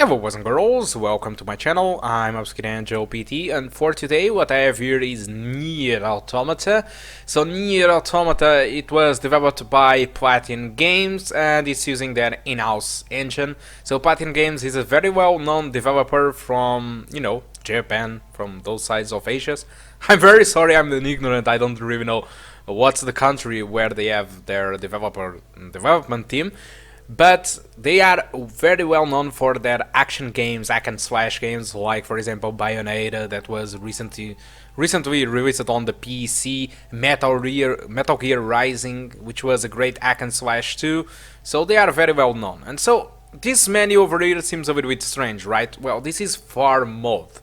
Hello boys and girls, welcome to my channel. I'm Angel PT, and for today what I have here is Nier Automata. So Nier Automata, it was developed by Platinum Games and it's using their in-house engine. So Platinum Games is a very well-known developer from, Japan, from those sides of Asia. I'm very sorry, I'm an ignorant, I don't really know what's the country where they have their development team. But they are very well known for their action games, hack and slash games, like for example Bayonetta, that was recently released on the PC, Metal Gear Rising, which was a great hack and slash too. So they are very well known. And so this menu over here seems a little bit strange, right? Well, this is farm mode.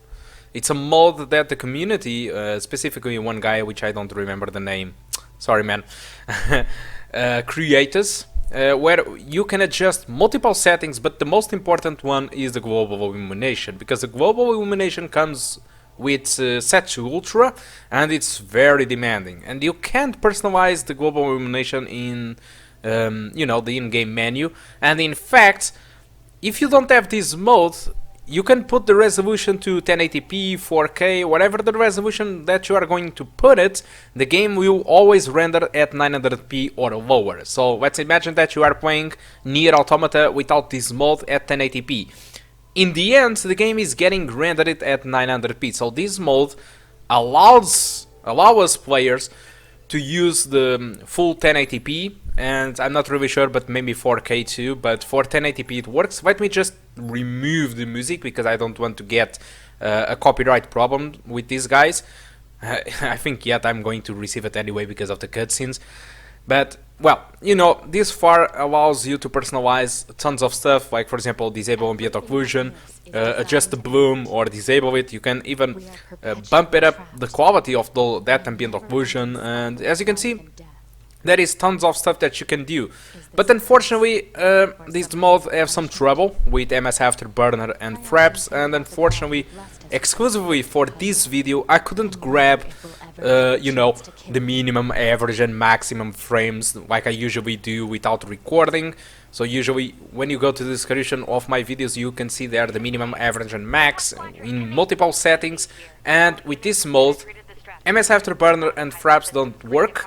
It's a mode that the community, specifically one guy which I don't remember the name, sorry man, creates. Where you can adjust multiple settings, but the most important one is the global illumination, because the global illumination comes with set to ultra and it's very demanding, and you can't personalize the global illumination in the in-game menu. And in fact, if you don't have this mode, you can put the resolution to 1080p, 4K, whatever the resolution that you are going to put it, the game will always render at 900p or lower. So let's imagine that you are playing Nier Automata without this mode at 1080p. In the end, the game is getting rendered at 900p. So this mode allows players to use the full 1080p, and I'm not really sure, but maybe 4K too, but for 1080p it works. Let me just remove the music because I don't want to get a copyright problem with these guys. I think yet I'm going to receive it anyway because of the cutscenes. But, well, this far allows you to personalize tons of stuff, like for example disable ambient occlusion, adjust the bloom or disable it. You can even bump it up the quality of that ambient occlusion, and as you can see, there is tons of stuff that you can do. But unfortunately, this mode have some trouble with MS Afterburner and fraps, and unfortunately, exclusively for this video, I couldn't grab, the minimum, average and maximum frames like I usually do without recording. So usually, when you go to the description of my videos, you can see there the minimum, average and max in multiple settings, and with this mode, MS Afterburner and fraps don't work.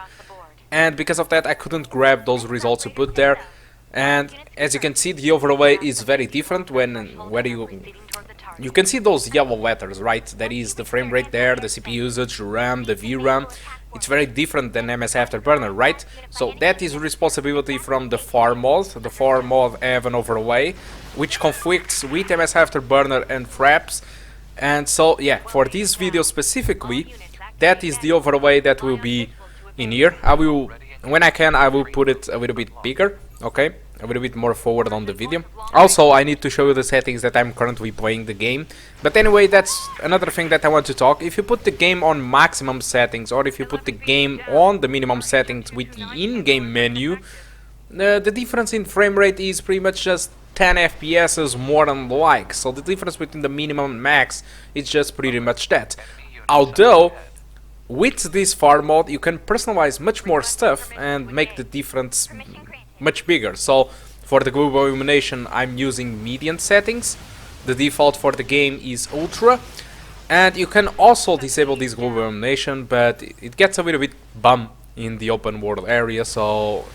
And because of that, I couldn't grab those results to put there. And as you can see, the overlay is very different where you can see those yellow letters, right? That is the frame rate there, the CPU usage, RAM, the VRAM. It's very different than MS Afterburner, right? So that is responsibility from the farm mode. The farm mode have an overlay which conflicts with MS Afterburner and fraps. And so yeah, for this video specifically, that is the overlay that will be in here. I will, when I can, I will put it a little bit bigger, okay, a little bit more forward on the video. Also, I need to show you the settings that I'm currently playing the game. But anyway, that's another thing that I want to talk. If you put the game on maximum settings, or if you put the game on the minimum settings with the in-game menu, the difference in frame rate is pretty much just 10 FPS more than the like. So the difference between the minimum and max is just pretty much that. Although with this farm mode, you can personalize much more stuff and make the difference much bigger. So for the global illumination, I'm using median settings. The default for the game is ultra, and you can also disable this global illumination, but it gets a little bit bum in the open world area, so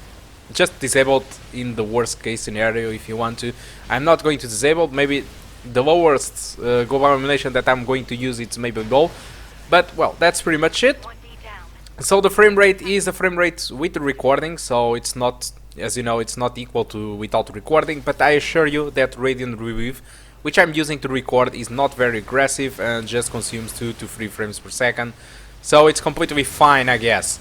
just disable it in the worst case scenario if you want to. I'm not going to disable. Maybe the lowest global illumination that I'm going to use is maybe low. But, well, that's pretty much it. So the frame rate is a frame rate with the recording, so it's not, as you know, it's not equal to without recording, but I assure you that Radeon Relive, which I'm using to record, is not very aggressive and just consumes 2 to 3 frames per second, so it's completely fine, I guess.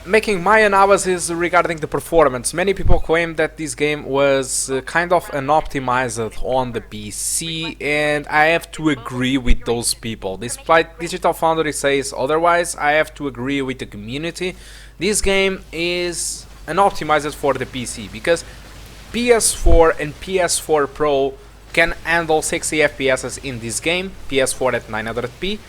Making my analysis regarding the performance, many people claim that this game was kind of unoptimized on the PC, and I have to agree with those people. Despite Digital Foundry says otherwise, I have to agree with the community. This game is unoptimized for the PC because PS4 and PS4 Pro can handle 60 FPS in this game, PS4 at 900p.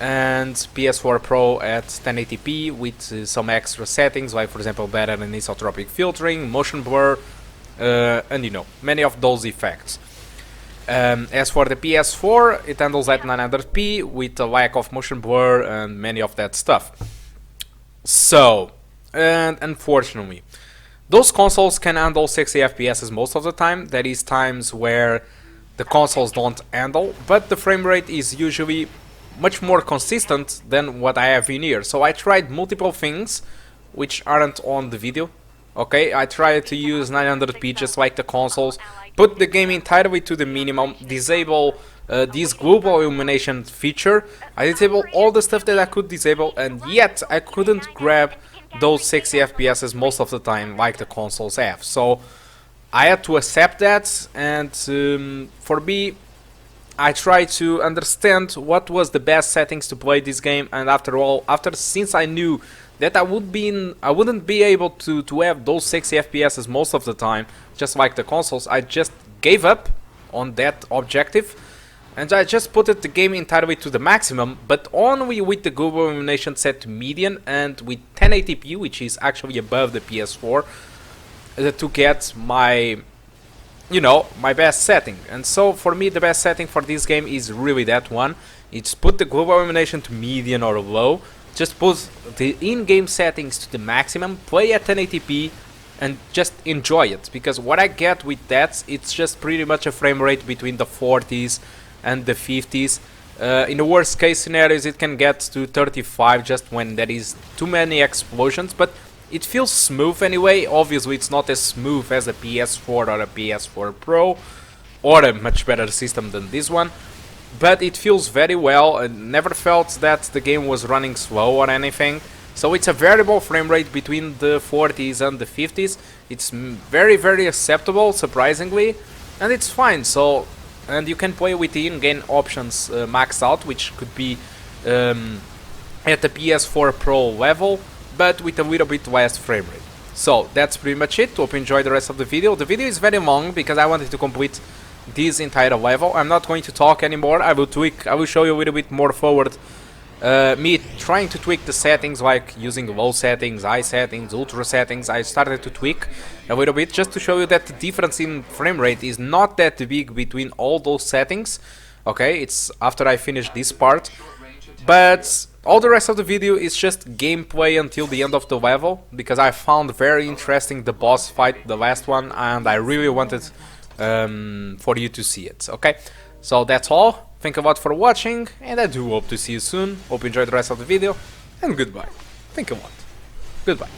And PS4 Pro at 1080p with some extra settings, like for example better anisotropic filtering, motion blur, and you know, many of those effects. As for the PS4, it handles at 900p with a lack of motion blur and many of that stuff. So, and unfortunately, those consoles can handle 60 FPS most of the time. There is times where the consoles don't handle, but the frame rate is usually much more consistent than what I have in here. So I tried multiple things which aren't on the video. Okay, I tried to use 900p just like the consoles, put the game entirely to the minimum, disable this global illumination feature. I disabled all the stuff that I could disable, and yet I couldn't grab those 60 FPS most of the time like the consoles have. So I had to accept that, and for me, I tried to understand what was the best settings to play this game. And after all, since I knew that I wouldn't be able to have those 60 FPS most of the time, just like the consoles, I just gave up on that objective, and I just put the game entirely to the maximum, but only with the global illumination set to median and with 1080p, which is actually above the PS4, to get my, you know, my best setting. And so for me, the best setting for this game is really that one. It's put the global illumination to median or low. Just put the in-game settings to the maximum, play at 1080p, and just enjoy it. Because what I get with that, it's just pretty much a frame rate between the 40s and the 50s. In the worst case scenarios, it can get to 35 just when there is too many explosions. But it feels smooth anyway. Obviously, it's not as smooth as a PS4 or a PS4 Pro, or a much better system than this one. But it feels very well, and never felt that the game was running slow or anything. So it's a variable frame rate between the 40s and the 50s. It's very, very acceptable, surprisingly, and it's fine. So, and you can play with the in-game options maxed out, which could be at the PS4 Pro level, but with a little bit less frame rate. So that's pretty much it. Hope you enjoyed the rest of the video. The video is very long because I wanted to complete this entire level. I'm not going to talk anymore. I will show you a little bit more forward me trying to tweak the settings, like using low settings, high settings, ultra settings. I started to tweak a little bit just to show you that the difference in frame rate is not that big between all those settings. Okay, it's after I finish this part, but all the rest of the video is just gameplay until the end of the level, because I found very interesting the boss fight, the last one, and I really wanted for you to see it. Okay, so that's all. Thank you a lot for watching, and I do hope to see you soon. Hope you enjoyed the rest of the video, and goodbye. Thank you a lot. Goodbye.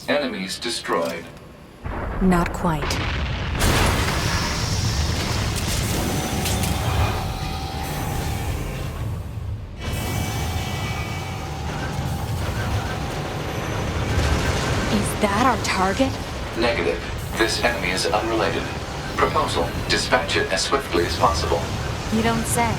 Enemies destroyed. Not quite. Is that our target? Negative. This enemy is unrelated. Proposal: dispatch it as swiftly as possible. You don't say.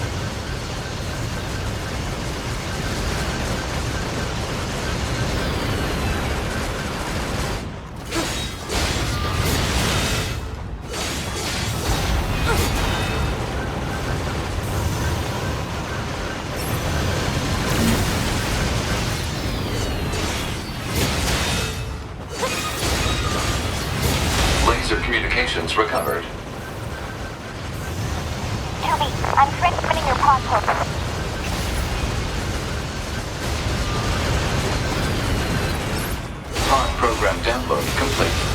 Laser communications recovered. I'm transmitting your pod token. Pod program download complete.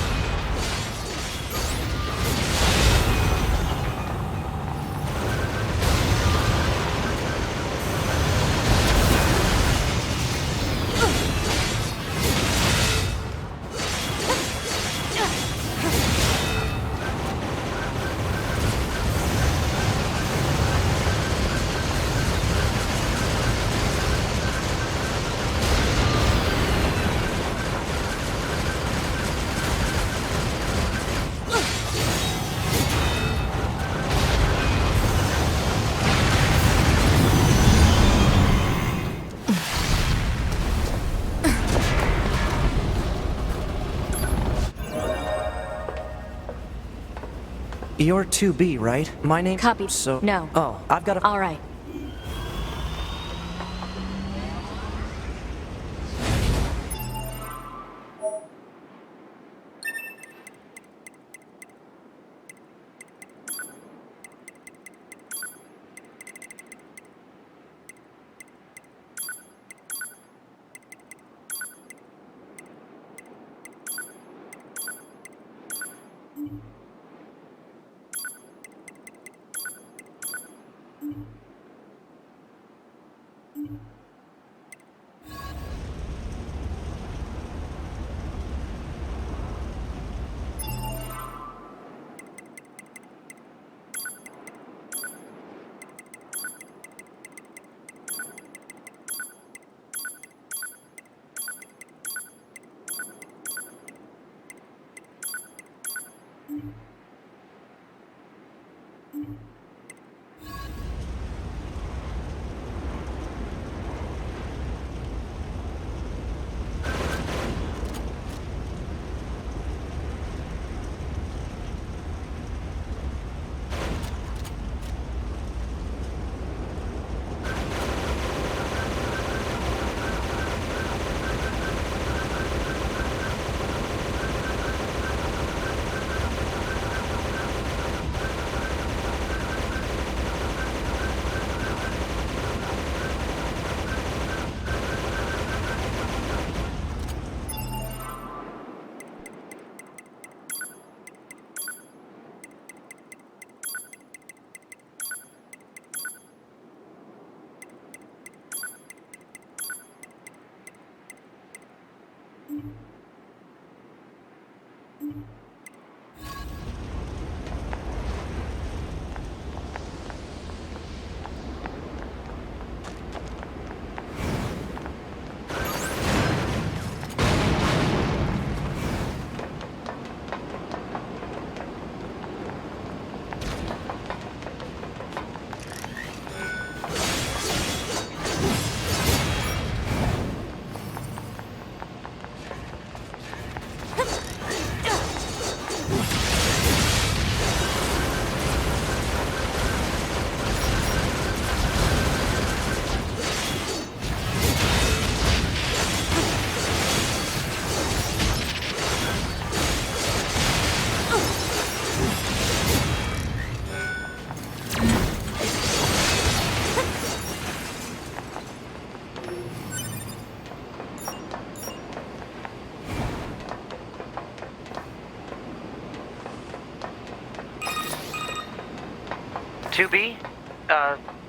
You're 2B, right? My name? Copy. So... No. Oh, I've got a... All right.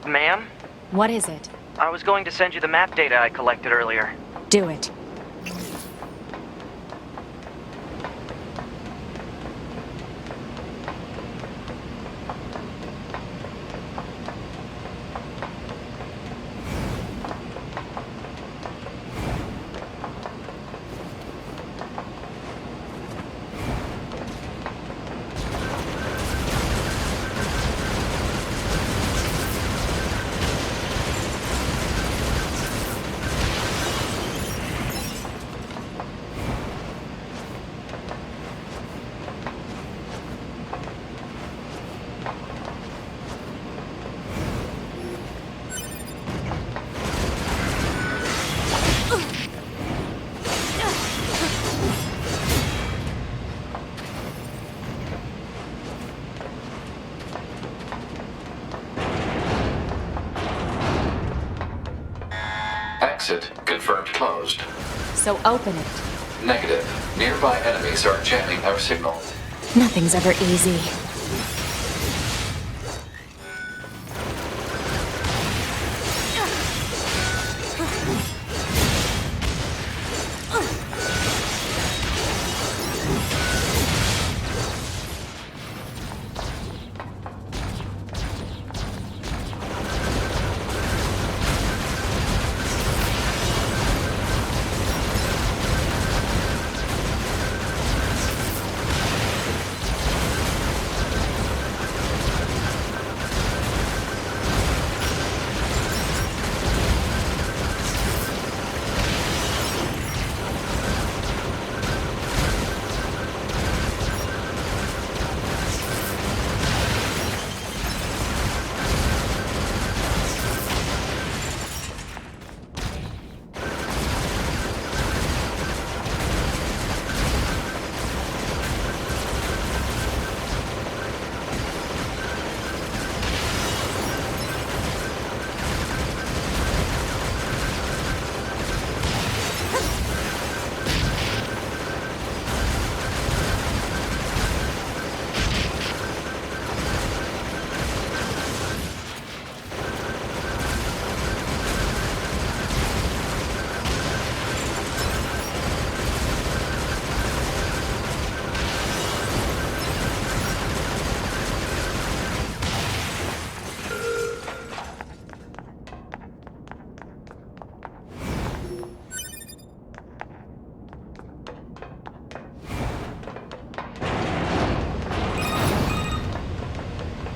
Ma'am? What is it? I was going to send you the map data I collected earlier. Do it. exit confirmed closed. So open it. Negative. Nearby enemies are jamming our signal. Nothing's ever easy.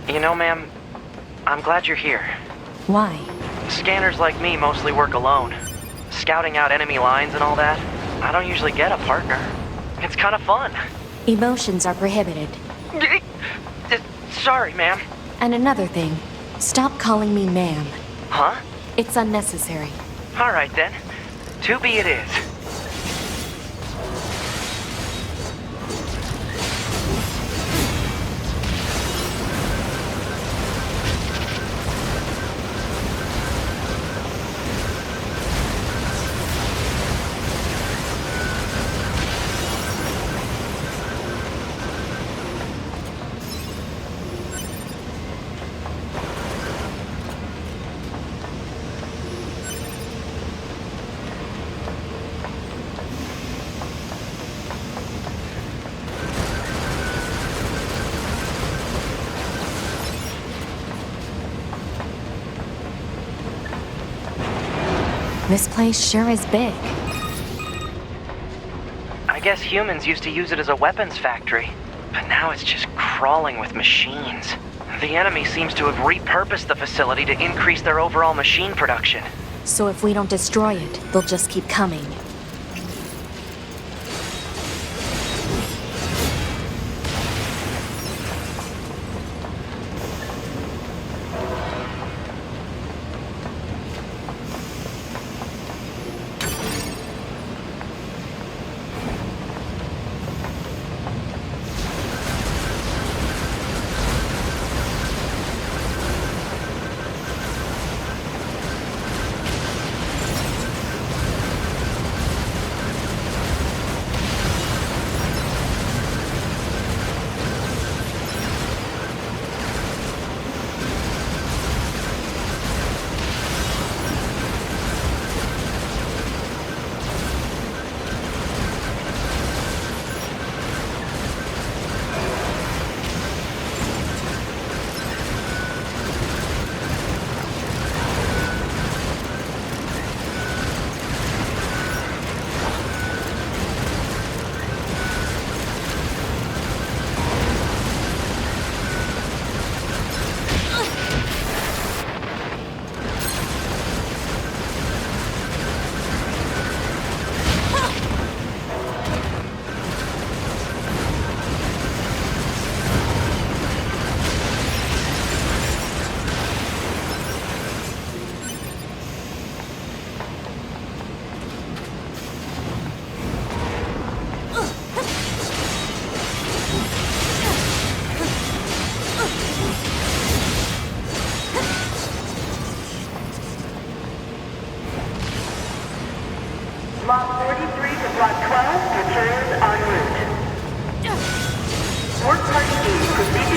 You know, ma'am, I'm glad you're here. Why? Scanners like me mostly work alone. Scouting out enemy lines and all that, I don't usually get a partner. It's kind of fun. Emotions are prohibited. Sorry, ma'am. And another thing, stop calling me ma'am. Huh? It's unnecessary. All right, then. 2B it is. This place sure is big. I guess humans used to use it as a weapons factory, but now it's just crawling with machines. The enemy seems to have repurposed the facility to increase their overall machine production. So if we don't destroy it, they'll just keep coming.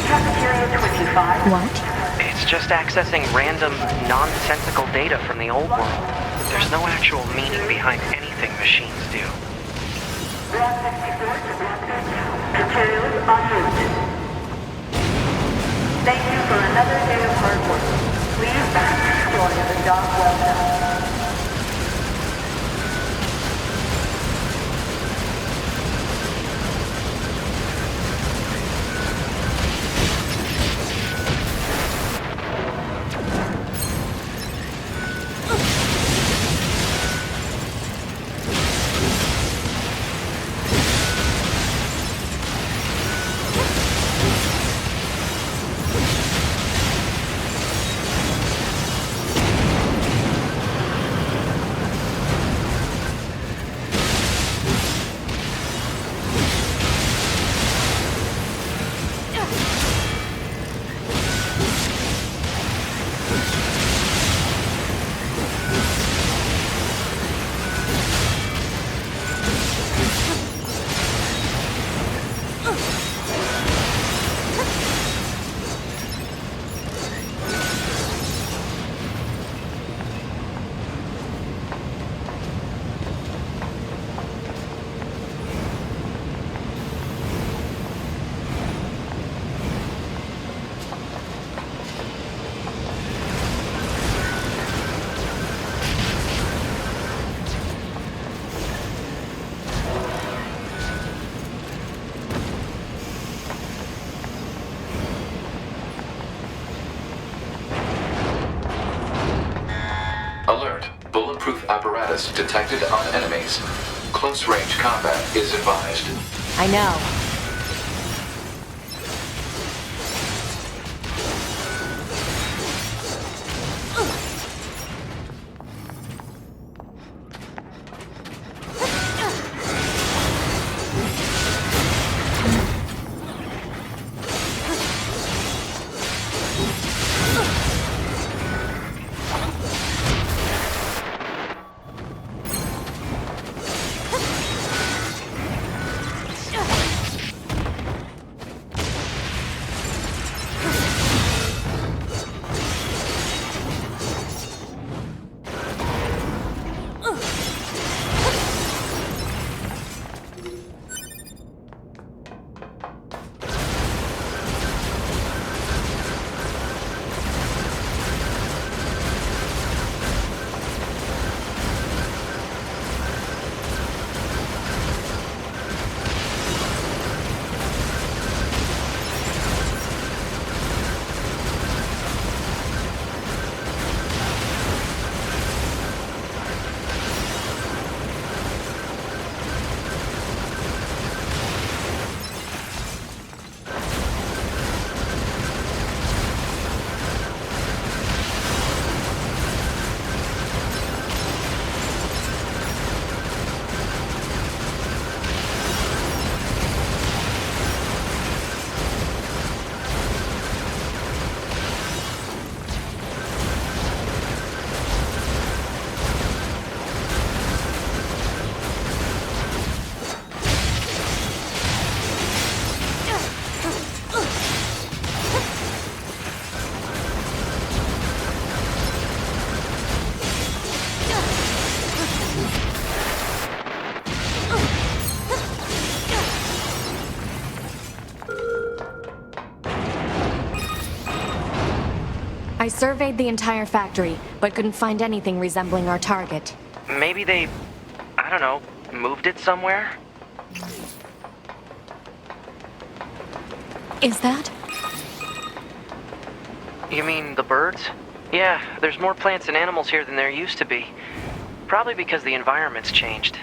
Cafeteria 25. What? It's just accessing random, nonsensical data from the old world. There's no actual meaning behind anything machines do. Block 64 to Block 32. Materials en route. Thank you for another day of hard work. Please back destroy the dock well done. Alert. Bulletproof apparatus detected on enemies. Close range combat is advised. I know. I surveyed the entire factory, but couldn't find anything resembling our target. Maybe they, I don't know, moved it somewhere? Is that? You mean the birds? Yeah, there's more plants and animals here than there used to be. Probably because the environment's changed.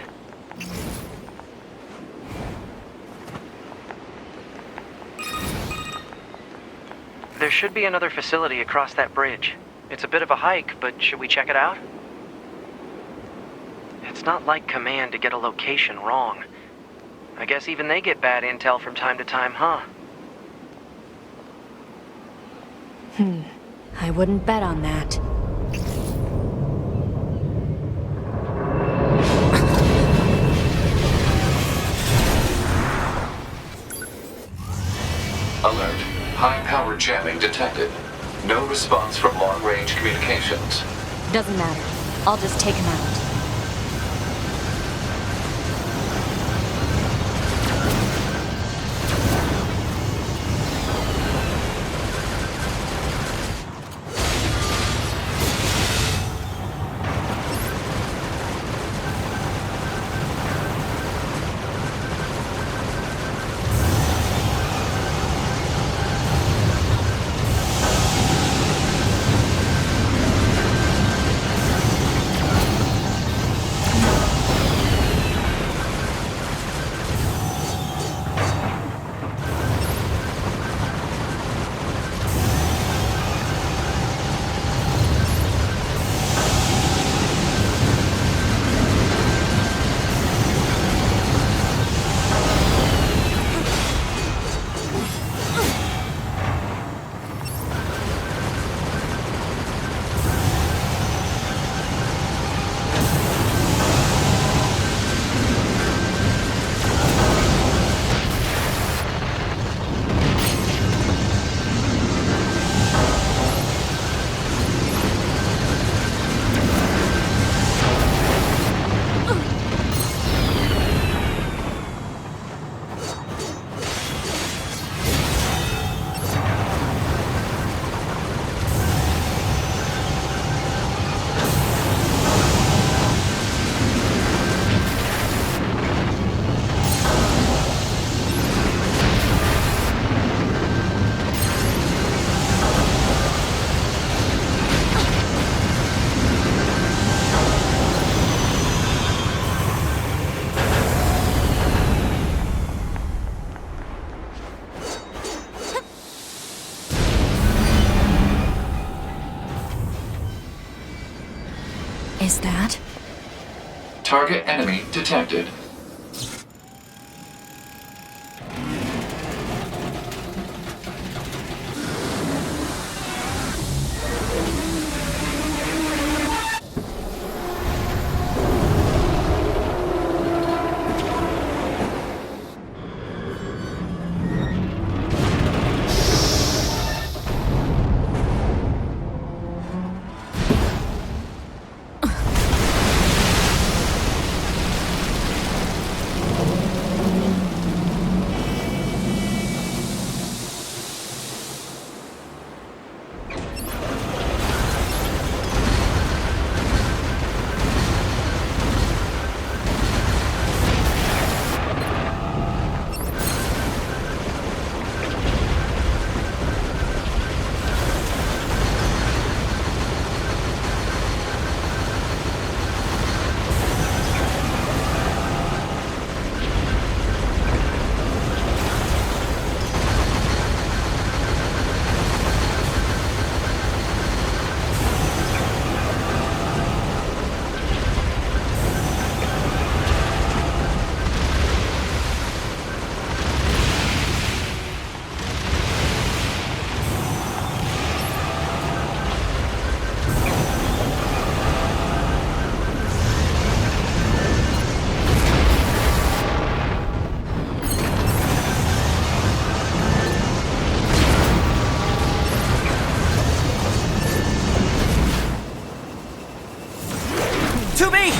There should be another facility across that bridge. It's a bit of a hike, but should we check it out? It's not like Command to get a location wrong. I guess even they get bad intel from time to time, huh? I wouldn't bet on that. Alert. High-power jamming detected. No response from long-range communications. Doesn't matter. I'll just take him out. Is that? Target enemy detected. To me!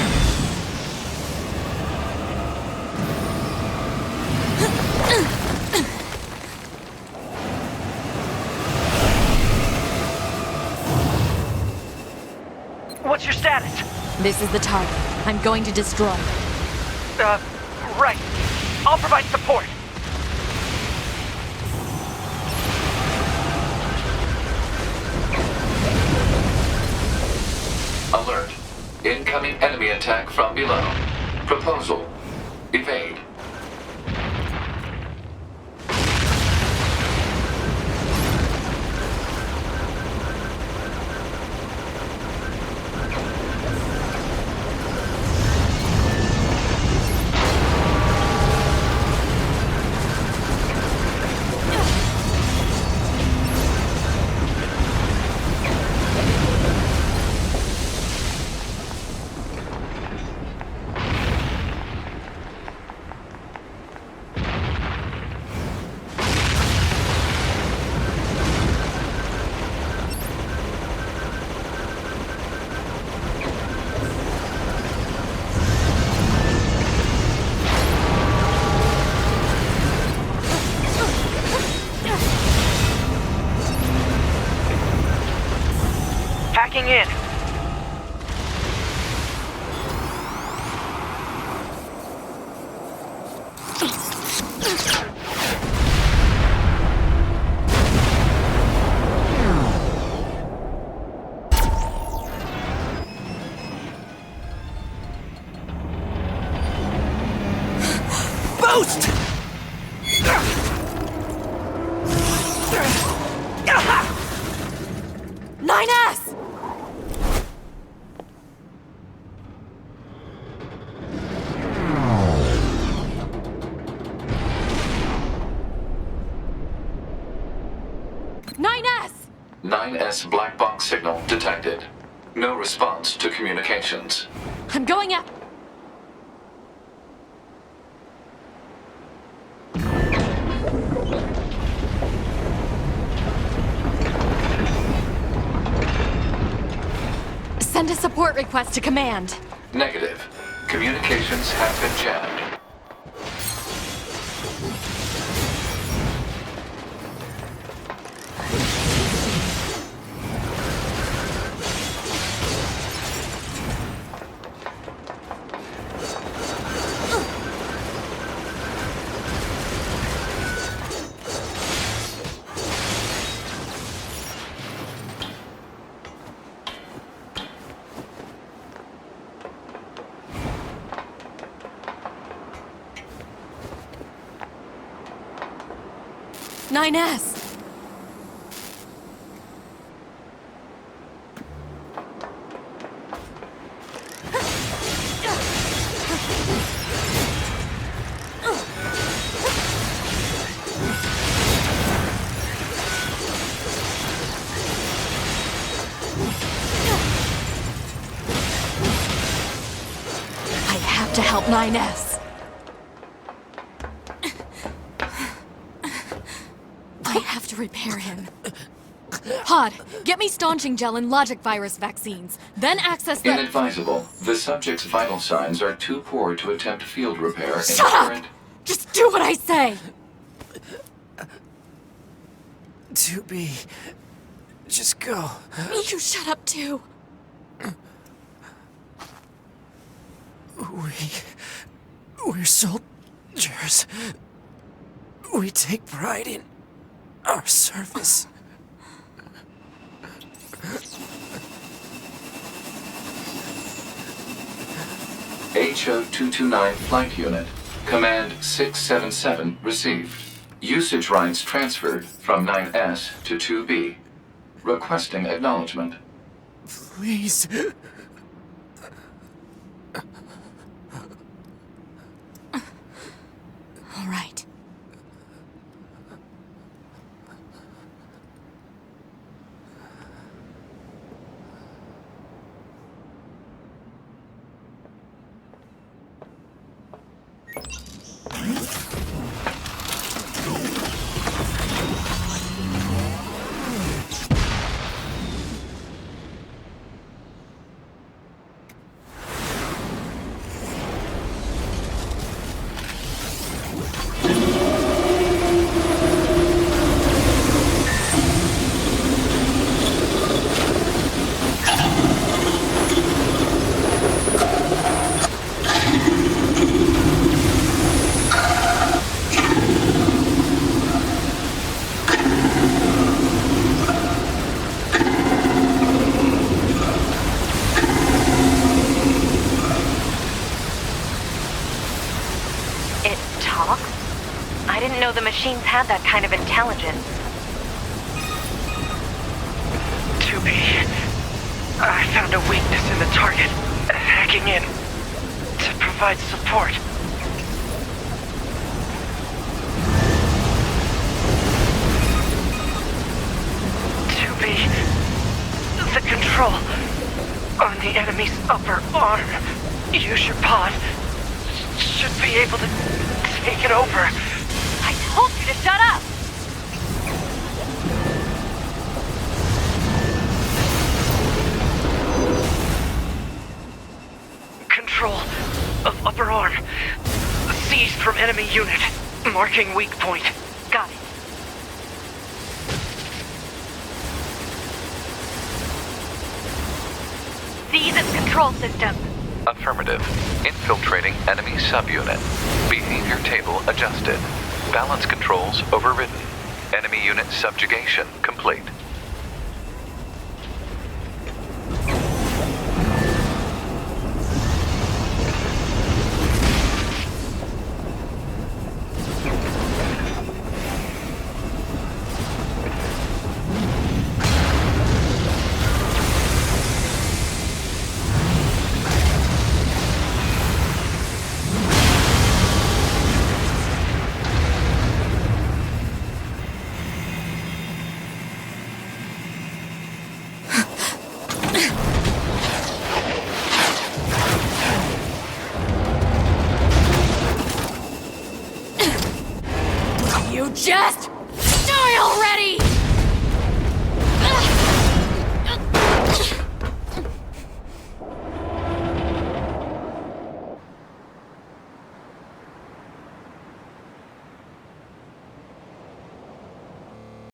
What's your status? This is the target. I'm going to destroy it. Right. I'll provide support. Alert. Incoming enemy attack from below. Proposal. Evade. hacking in. Boost! 9S! "9S! 9S black box signal detected. No response to communications. I'm going up. Send a support request to command. Negative. Communications have been jammed. Nine S. I have to help 9S. I have to repair him. Pod, get me staunching gel and logic virus vaccines. Then access the... Inadvisable. The subject's vital signs are too poor to attempt field repair in Shut up! current... Just do what I say! 2B. Just go. You shut up too. We're soldiers. We take pride in our service. HO-229 Flight Unit. Command 677 received. Usage rights transferred from 9S to 2B. Requesting acknowledgement. Please. All right. It talks? I didn't know the machines had that kind of intelligence. 2B. I found a weakness in the target. Hacking in. To provide support. The control on the enemy's upper arm. Use your pod. Should be able to take it over. I told you to shut up! Control of upper arm. Seized from enemy unit. Marking weak point. Got it. control system. Affirmative. Infiltrating enemy subunit. Behavior table adjusted. Balance controls overridden. Enemy unit subjugation complete.